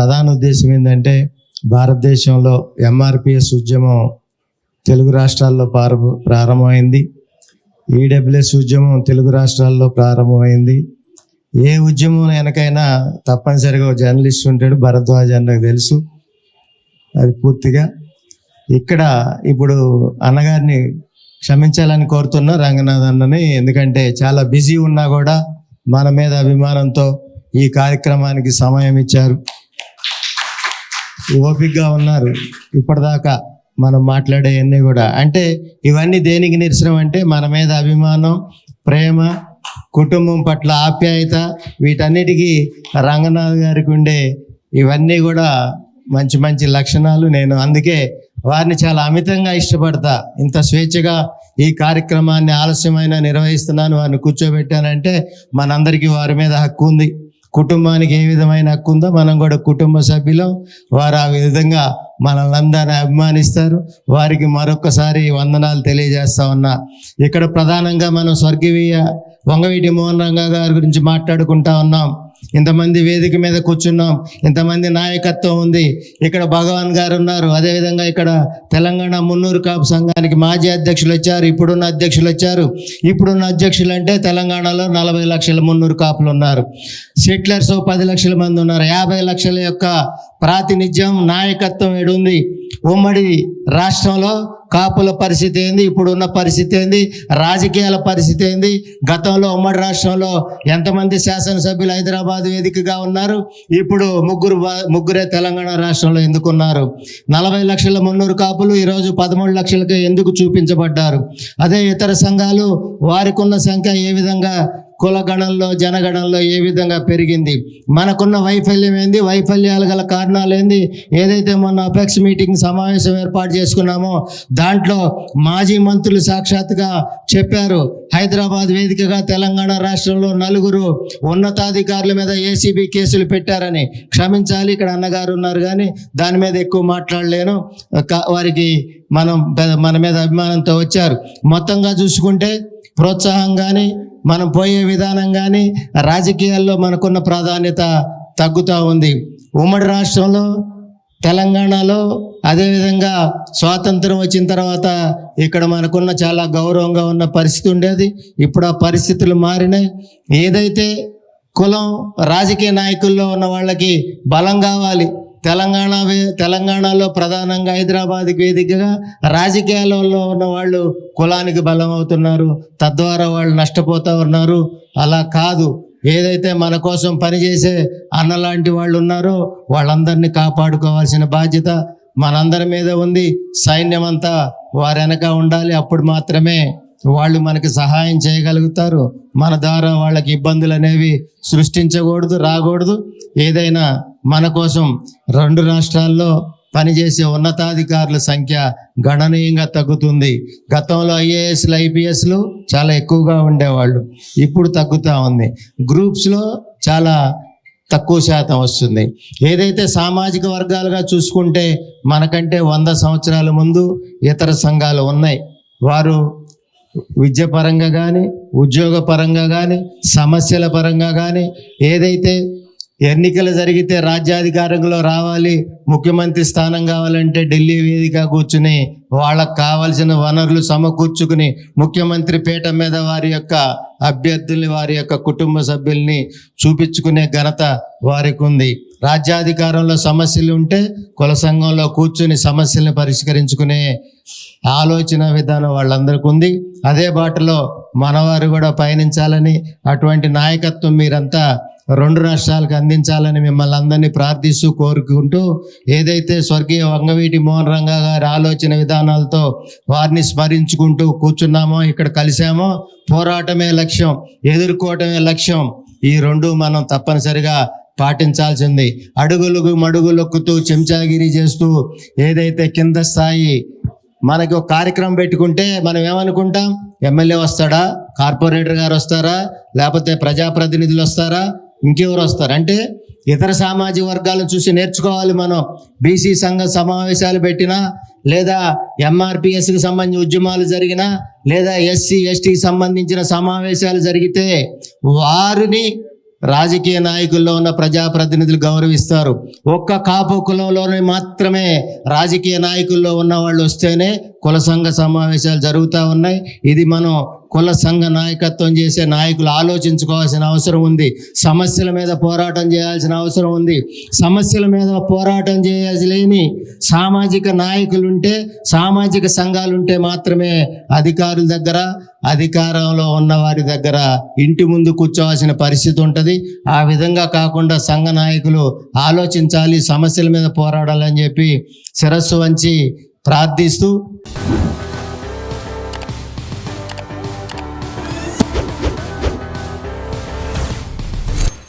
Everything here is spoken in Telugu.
ప్రధాన ఉద్దేశం ఏంటంటే భారతదేశంలో ఎంఆర్పిఎస్ ఉద్యమం తెలుగు రాష్ట్రాల్లో ప్రారంభమైంది. ఈడబ్ల్యూఎస్ ఉద్యమం తెలుగు రాష్ట్రాల్లో ప్రారంభమైంది. ఏ ఉద్యమం వెనకైనా తప్పనిసరిగా ఒక జర్నలిస్ట్ ఉంటాడు, భరద్వాజ్ అని నాకు తెలుసు. అది పూర్తిగా ఇక్కడ ఇప్పుడు అన్నగారిని క్షమించాలని కోరుతున్నా రంగనాథ్ అన్నని. ఎందుకంటే చాలా బిజీ ఉన్నా కూడా మన మీద అభిమానంతో ఈ కార్యక్రమానికి సమయం ఇచ్చారు, ఓపికగా ఉన్నారు. ఇప్పటిదాకా మనం మాట్లాడేవన్నీ కూడా అంటే ఇవన్నీ దేనికి నిరసనం అంటే మన మీద అభిమానం, ప్రేమ, కుటుంబం పట్ల ఆప్యాయత, వీటన్నిటికీ రంగనాథ్ గారికి ఉండే ఇవన్నీ కూడా మంచి మంచి లక్షణాలు. నేను అందుకే వారిని చాలా అమితంగా ఇష్టపడతా. ఇంత స్వేచ్ఛగా ఈ కార్యక్రమాన్ని ఆలస్యమైన నిర్వహిస్తున్నాను, వారిని కూర్చోబెట్టానంటే మనందరికీ వారి మీద హక్కు ఉంది. కుటుంబానికి ఏ విధమైన హక్కు ఉందో మనం కూడా కుటుంబ సభ్యులం. వారు ఆ విధంగా మనల్ని అందరినీ అభిమానిస్తారు. వారికి మరొకసారి వందనాలు తెలియజేస్తా ఉన్నా. ఇక్కడ ప్రధానంగా మనం స్వర్గీయ వంగవీటి మోహన్ రంగా గారి గురించి మాట్లాడుకుంటా ఉన్నాం. ఇంతమంది వేదిక మీద కూర్చున్నాం, ఇంతమంది నాయకత్వం ఉంది. ఇక్కడ భగవాన్ గారు ఉన్నారు. అదేవిధంగా ఇక్కడ తెలంగాణ మున్నూరు కాపు సంఘానికి మాజీ అధ్యక్షులు వచ్చారు, ఇప్పుడున్న అధ్యక్షులు వచ్చారు. ఇప్పుడున్న అధ్యక్షులు అంటే తెలంగాణలో 40 లక్షల మున్నూరు కాపులు ఉన్నారు. సెటిలర్స్ 10 లక్షల మంది ఉన్నారు. 50 లక్షల యొక్క ప్రాతినిధ్యం, నాయకత్వం ఏడుంది. ఉమ్మడి రాష్ట్రంలో కాపుల పరిస్థితి ఏంది, ఇప్పుడున్న పరిస్థితి ఏంది, రాజకీయాల పరిస్థితి ఏంది, గతంలో ఉమ్మడి రాష్ట్రంలో ఎంతమంది శాసనసభ్యులు హైదరాబాద్ వేదికగా ఉన్నారు, ఇప్పుడు ముగ్గురే తెలంగాణ రాష్ట్రంలో ఎందుకున్నారు. 40 లక్షల మున్నూరు కాపులు ఈరోజు 13 లక్షలకి ఎందుకు చూపించబడ్డారు. అదే ఇతర సంఘాలు వారికి ఉన్న సంఖ్య ఏ విధంగా కులగణంలో జనగణంలో ఏ విధంగా పెరిగింది. మనకున్న వైఫల్యం ఏంది, వైఫల్యాలు గల కారణాలు ఏంది. ఏదైతే మొన్న అపెక్స్ మీటింగ్ సమావేశం ఏర్పాటు చేసుకున్నామో దాంట్లో మాజీ మంత్రులు సాక్షాత్గా చెప్పారు, హైదరాబాద్ వేదికగా తెలంగాణ రాష్ట్రంలో 4 ఉన్నతాధికారుల మీద ఏసీబీ కేసులు పెట్టారని. క్షమించాలి, ఇక్కడ అన్నగారు ఉన్నారు కానీ దాని మీద ఎక్కువ మాట్లాడలేను. వారికి మన మీద అభిమానంతో వచ్చారు. మొత్తంగా చూసుకుంటే ప్రోత్సాహం కానీ మనం పోయే విధానం కానీ రాజకీయాల్లో మనకున్న ప్రాధాన్యత తగ్గుతూ ఉంది. ఉమ్మడి రాష్ట్రంలో తెలంగాణలో అదేవిధంగా స్వాతంత్రం వచ్చిన తర్వాత ఇక్కడ మనకున్న చాలా గౌరవంగా ఉన్న పరిస్థితి ఉండేది. ఇప్పుడు ఆ పరిస్థితులు మారినాయి. ఏదైతే కులం రాజకీయ నాయకుల్లో ఉన్న వాళ్ళకి బలం కావాలి. తెలంగాణలో ప్రధానంగా హైదరాబాద్కి వేదికగా రాజకీయాలలో ఉన్న వాళ్ళు కులానికి బలం అవుతున్నారు, తద్వారా వాళ్ళు నష్టపోతూ ఉన్నారు. అలా కాదు, ఏదైతే మన కోసం పనిచేసే అన్నలాంటి వాళ్ళు ఉన్నారో వాళ్ళందరినీ కాపాడుకోవాల్సిన బాధ్యత మనందరి మీద ఉంది. సైన్యం అంతా వారి వెనక ఉండాలి. అప్పుడు మాత్రమే వాళ్ళు మనకి సహాయం చేయగలుగుతారు. మన ద్వారా వాళ్ళకి ఇబ్బందులు అనేవి సృష్టించకూడదు, రాకూడదు. ఏదైనా మన కోసం 2 రాష్ట్రాల్లో పనిచేసే ఉన్నతాధికారుల సంఖ్య గణనీయంగా తగ్గుతుంది. గతంలో ఐఏఎస్లు ఐపీఎస్లు చాలా ఎక్కువగా ఉండేవాళ్ళు, ఇప్పుడు తగ్గుతూ ఉంది. గ్రూప్స్లో చాలా తక్కువ శాతం వస్తుంది. ఏదైతే సామాజిక వర్గాలుగా చూసుకుంటే మనకంటే 100 సంవత్సరాల ముందు ఇతర సంఘాలు ఉన్నాయి. వారు విద్య పరంగా కానీ, ఉద్యోగ పరంగా కానీ, సమస్యల పరంగా కానీ, ఏదైతే ఎన్నికలు జరిగితే రాజ్యాధికారంలో రావాలి, ముఖ్యమంత్రి స్థానం కావాలంటే ఢిల్లీ వేదిక కూర్చుని వాళ్ళకు కావాల్సిన వనరులు సమకూర్చుకుని ముఖ్యమంత్రి పీఠం మీద వారి యొక్క అభ్యర్థుల్ని, వారి యొక్క కుటుంబ సభ్యుల్ని చూపించుకునే ఘనత వారికి ఉంది. రాజ్యాధికారంలో సమస్యలు ఉంటే కుల సంఘంలో కూర్చుని సమస్యల్ని పరిష్కరించుకునే ఆలోచన విధానం వాళ్ళందరికీ ఉంది. అదే బాటలో మనవారు కూడా పయనించాలని, అటువంటి నాయకత్వం మీరంతా 2 రాష్ట్రాలకు అందించాలని మిమ్మల్ని అందరినీ ప్రార్థిస్తూ కోరుకుంటూ, ఏదైతే స్వర్గీయ వంగవీటి మోహన్ రంగా గారి ఆలోచన విధానాలతో వారిని స్మరించుకుంటూ కూర్చున్నామో, ఇక్కడ కలిసామో, పోరాటమే లక్ష్యం, ఎదుర్కోవటమే లక్ష్యం. ఈ 2 మనం తప్పనిసరిగా పాటించాల్సింది. అడుగులకు మడుగులొక్కుతూ చెంచాగిరి చేస్తూ ఏదైతే కింద స్థాయి మనకి ఒక కార్యక్రమం పెట్టుకుంటే మనం ఏమనుకుంటాం, ఎమ్మెల్యే వస్తాడా, కార్పొరేటర్ గారు వస్తారా, లేకపోతే ప్రజాప్రతినిధులు వస్తారా, ఇంకెవరు వస్తారు అంటే ఇతర సామాజిక వర్గాలను చూసి నేర్చుకోవాలి. మనం బీసీ సంఘ సమావేశాలు పెట్టినా, లేదా ఎంఆర్పిఎస్కి సంబంధించిన ఉద్యమాలు జరిగినా, లేదా ఎస్సీ ఎస్టీకి సంబంధించిన సమావేశాలు జరిగితే వారిని రాజకీయ నాయకుల్లో ఉన్న ప్రజాప్రతినిధులు గౌరవిస్తారు. ఒక్క కాపు కులంలోనే మాత్రమే రాజకీయ నాయకుల్లో ఉన్న వాళ్ళు వస్తేనే కుల సంఘ సమావేశాలు జరుగుతూ ఉన్నాయి. ఇది మనం కుల సంఘ నాయకత్వం చేసే నాయకులు ఆలోచించుకోవాల్సిన అవసరం ఉంది. సమస్యల మీద పోరాటం చేయాల్సిన అవసరం ఉంది. సమస్యల మీద పోరాటం చేయలేని సామాజిక నాయకులుంటే, సామాజిక సంఘాలుంటే మాత్రమే అధికారుల దగ్గర, అధికారంలో ఉన్న వారి దగ్గర ఇంటి ముందు కూర్చోవాల్సిన పరిస్థితి ఉంటుంది. ఆ విధంగా కాకుండా సంఘ నాయకులు ఆలోచించాలి, సమస్యల మీద పోరాడాలని చెప్పి శిరస్సు వంచి ప్రార్థిస్తూ